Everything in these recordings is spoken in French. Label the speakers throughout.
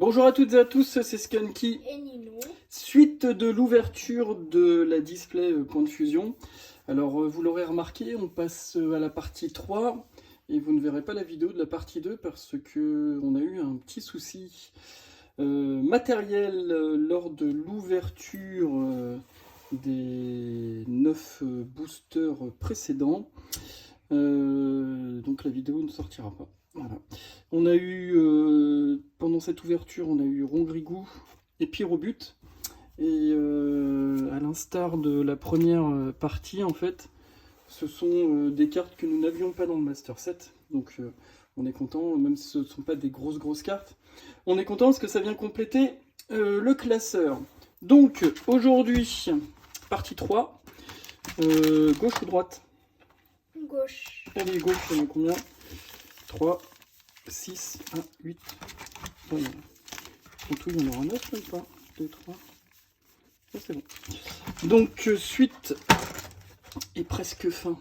Speaker 1: Bonjour à toutes et à tous, c'est Skunky.
Speaker 2: Et Nino.
Speaker 1: Suite de l'ouverture de la display Point de Fusion. Alors vous l'aurez remarqué, on passe à la partie 3 et vous ne verrez pas la vidéo de la partie 2 parce que on a eu un petit souci matériel lors de l'ouverture des 9 boosters précédents. Donc la vidéo ne sortira pas. Voilà. On a eu, pendant cette ouverture, on a eu Rongrigou et Pyrobut. Et à l'instar de la première partie, en fait, ce sont des cartes que nous n'avions pas dans le Master Set. Donc on est content, même si ce ne sont pas des grosses cartes. On est content parce que ça vient compléter le classeur. Donc aujourd'hui, partie 3. Gauche ou droite?
Speaker 2: Gauche.
Speaker 1: Allez, gauche, il y en a combien? 3, 6, 1, 8. Ouais, en tout, il y en aura 9 même pas. 2, 3. Ça, c'est bon. Donc, suite et presque fin.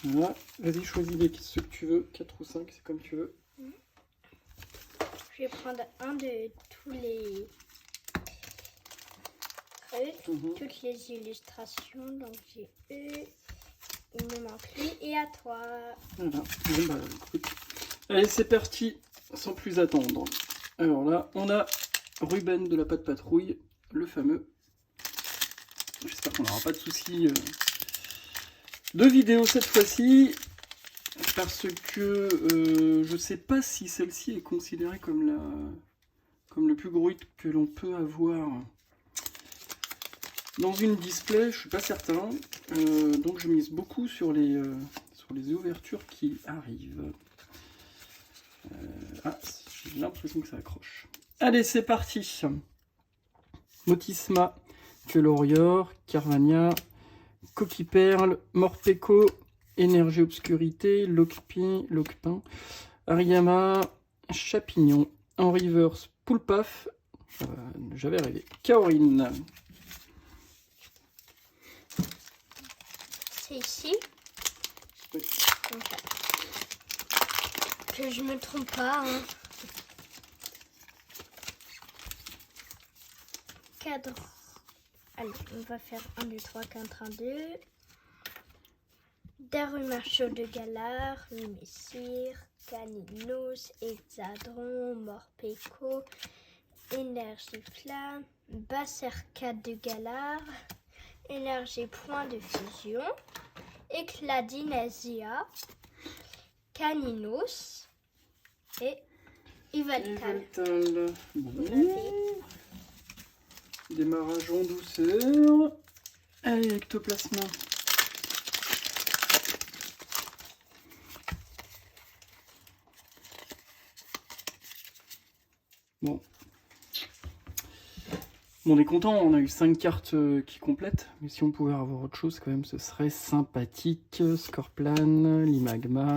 Speaker 1: Voilà. Vas-y, choisis ceux que tu veux. 4 ou 5, c'est comme tu veux.
Speaker 2: Je vais prendre un de tous les... toutes les illustrations. Donc, j'ai eux. Il me manque lui et à toi.
Speaker 1: Voilà. Bon, bah, écoute. Allez, c'est parti, sans plus attendre. Alors là, on a Ruben de la Patte Patrouille, le fameux. J'espère qu'on n'aura pas de soucis de vidéo cette fois-ci, parce que je sais pas si celle-ci est considérée comme le plus gros hit que l'on peut avoir dans une display, je suis pas certain. Donc je mise beaucoup sur les ouvertures qui arrivent. J'ai l'impression que ça accroche. Allez, c'est parti. Motisma, Quelorior, Carvania, Coquiperle, Morpeko, Énergie Obscurité, Locpin, Ariama, Chapignon, en reverse, Poulpaf, j'avais rêvé, Kaorin.
Speaker 2: C'est ici.
Speaker 1: Oui.
Speaker 2: Okay. Que je me trompe pas. Hein. Cadre. Allez, on va faire 1, 2, 3, 4, 1, 2. Darumachau de Galar, Messire, Caninos, Hexadron, Morpeko, Énergie Flamme, Berserker de Galar, Énergie Point de Fusion, Éclat d'Inesia, Caninos et Yveltal.
Speaker 1: Bon. Démarrage en douceur. Allez, ectoplasma. Bon. On est content, on a eu 5 cartes qui complètent, mais si on pouvait avoir autre chose quand même, ce serait sympathique. Scorplan, Limagma,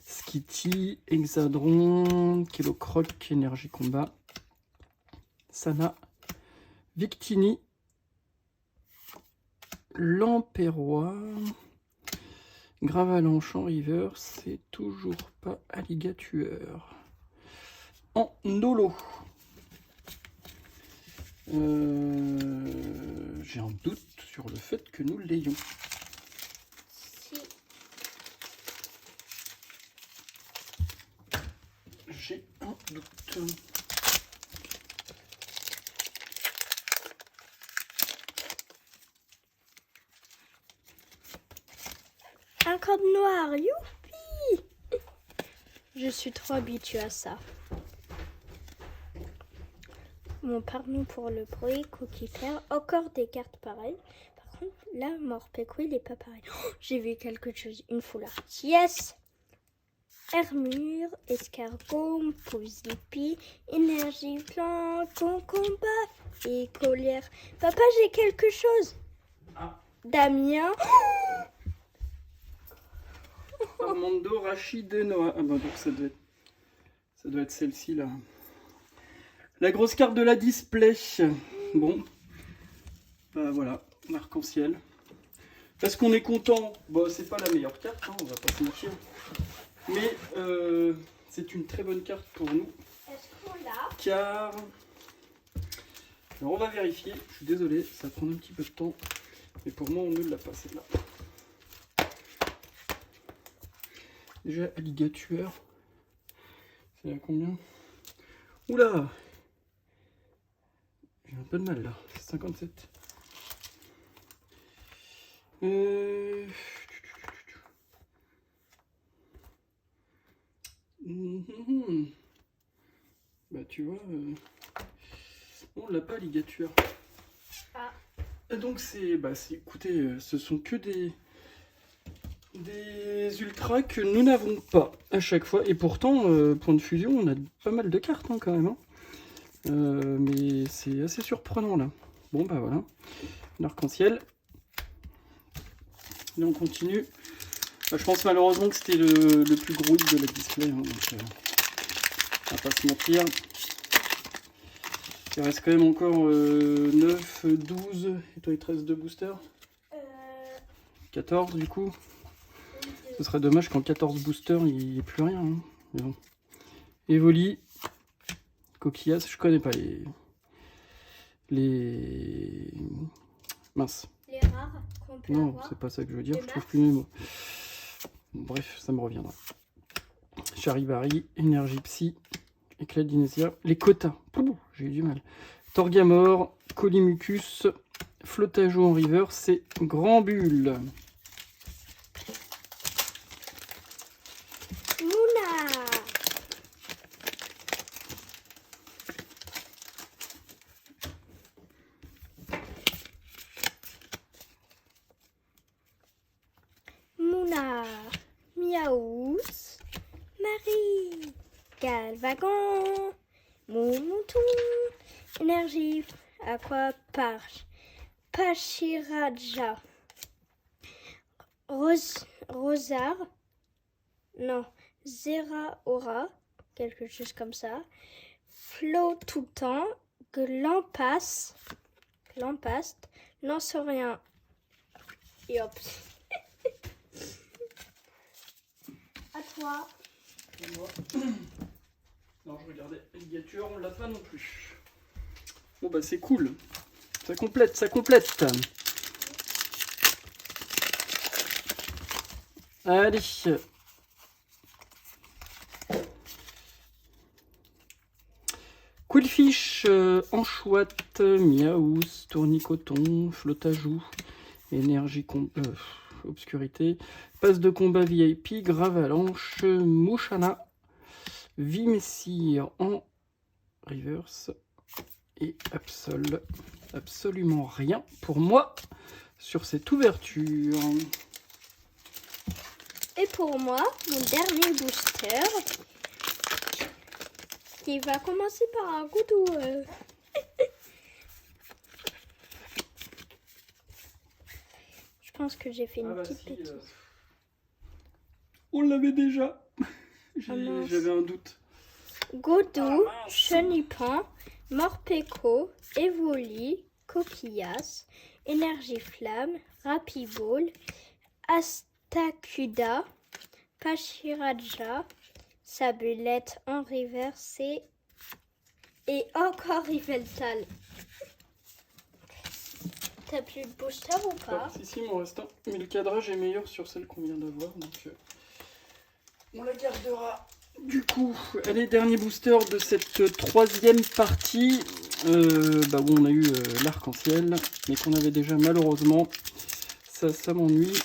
Speaker 1: Skitty, Hexadron, Kelocroc, Énergie Combat, Sana, Victini, Lamperois, Gravalanche en river, c'est toujours pas Alligatueur. En holo. J'ai un doute sur le fait que nous l'ayons.
Speaker 2: Si.
Speaker 1: J'ai un doute.
Speaker 2: Un code noir, youpi! Je suis trop habituée à ça. Bon, pardon pour le bruit, Coquiperle, encore des cartes pareilles. Par contre, là, Morpeko, il n'est pas pareil. Oh, j'ai vu quelque chose, une foulard. Yes! Hermure, escargot, Pouzipi, énergie plante, combat et colère. Papa, j'ai quelque chose.
Speaker 1: Ah.
Speaker 2: Damien.
Speaker 1: Armando, Rachid et Noah. Ah bah donc ça doit être celle-ci là. La grosse carte de la display. Bon. Bah voilà, arc-en-ciel. Est-ce qu'on est content? Bon, c'est pas la meilleure carte, hein, on va pas se mentir. Mais c'est une très bonne carte pour nous.
Speaker 2: Est-ce qu'on l'a?
Speaker 1: Car... Alors on va vérifier, je suis désolé, ça va prendre un petit peu de temps. Mais pour moi on ne l'a pas celle-là. Déjà alligator. C'est à combien? Oula! J'ai un peu de mal là, c'est 57. Bah tu vois, on l'a pas alligator.
Speaker 2: Ah.
Speaker 1: Et donc écoutez, ce sont que des ultras que nous n'avons pas à chaque fois. Et pourtant, point de fusion, on a pas mal de cartes hein, quand même. Hein. Mais c'est assez surprenant là. Bon bah voilà, l'arc-en-ciel. Là on continue. Bah, je pense malheureusement que c'était le plus gros de la display. Hein, donc, on va pas se mentir. Il reste quand même encore 9, 12, et toi il te reste 2 boosters 14 du coup. Ce serait dommage qu'en 14 boosters il n'y ait plus rien. Hein. Mais bon. Evoli, Coquillas, je connais pas les... Mince.
Speaker 2: Les rares qu'on peut
Speaker 1: Non,
Speaker 2: avoir.
Speaker 1: c'est pas ça que je veux dire,
Speaker 2: Les
Speaker 1: je trouve plus mes mots. Bref, ça me reviendra. Charivari, Énergie Psy, Éclat d'Inésia, les quotas. J'ai eu du mal. Torgamore, Colimucus, Flottageau en river, c'est Grand Bulle.
Speaker 2: Mouna. Mouna. Miaous. Marie. Galvagan. Moumoutou. Énergie. Aqua Parche. Pachiraja. Rosard. Non. Zeraora. Quelque chose comme ça. Flot tout le temps. Glampaste. Non, c'est rien. Et hop. À toi.
Speaker 1: Et moi. Non, je regardais. Alligator, on l'a pas non plus. Bon bah c'est cool. Ça complète, ça complète. Allez. Quillfish, Anchouette, Miaous, Tournicoton, Flottajoux, Énergie Obscurité, Passe de combat VIP, Gravalanche, Mouchana, Vimessir en reverse et absolument rien pour moi sur cette ouverture.
Speaker 2: Et pour moi, mon dernier booster, qui va commencer par un goudou. Je pense que j'ai fait une petite bêtise.
Speaker 1: On l'avait déjà.
Speaker 2: mince.
Speaker 1: J'avais un doute.
Speaker 2: Godou, Chenipan, Morpeko, Evoli, Coquillas, Énergie Flamme, Rapiball, Astacuda, Pachiraja, Sabulette en reversé et encore Riveltal. T'as plus de booster ou pas?
Speaker 1: Si, il m'en reste un. Mais le cadrage est meilleur sur celle qu'on vient d'avoir. Donc on la gardera. Du coup, allez, dernier booster de cette troisième partie. Où on a eu l'arc-en-ciel. Mais qu'on avait déjà malheureusement. Ça m'ennuie.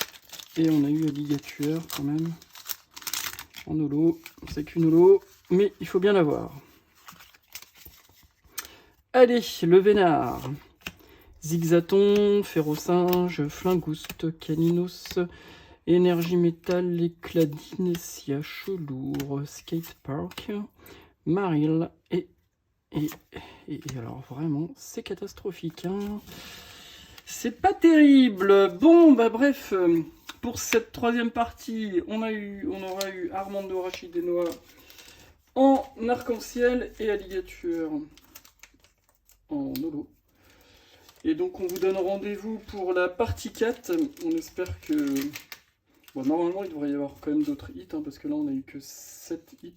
Speaker 1: Et on a eu Alligator quand même. En holo. C'est qu'une holo. Mais il faut bien l'avoir. Allez, le vénard. Zigzaton, Ferrosinge, Flingouste, Caninos, Énergie Métal, Éclat d'Inésia, Chelour, Skatepark, Maril et alors vraiment c'est catastrophique. Hein. C'est pas terrible. Bon bah bref, pour cette troisième partie, on aura eu Armando Rachidenoa en arc-en-ciel et Alligator en holo. Et donc on vous donne rendez-vous pour la partie 4. On espère que... Bon, normalement il devrait y avoir quand même d'autres hits, hein, parce que là on a eu que 7 hits.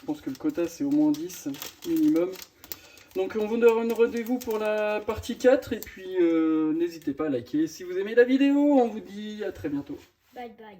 Speaker 1: Je pense que le quota, c'est au moins 10 minimum. Donc on vous donne rendez-vous pour la partie 4. Et puis n'hésitez pas à liker si vous aimez la vidéo. On vous dit à très bientôt.
Speaker 2: Bye bye.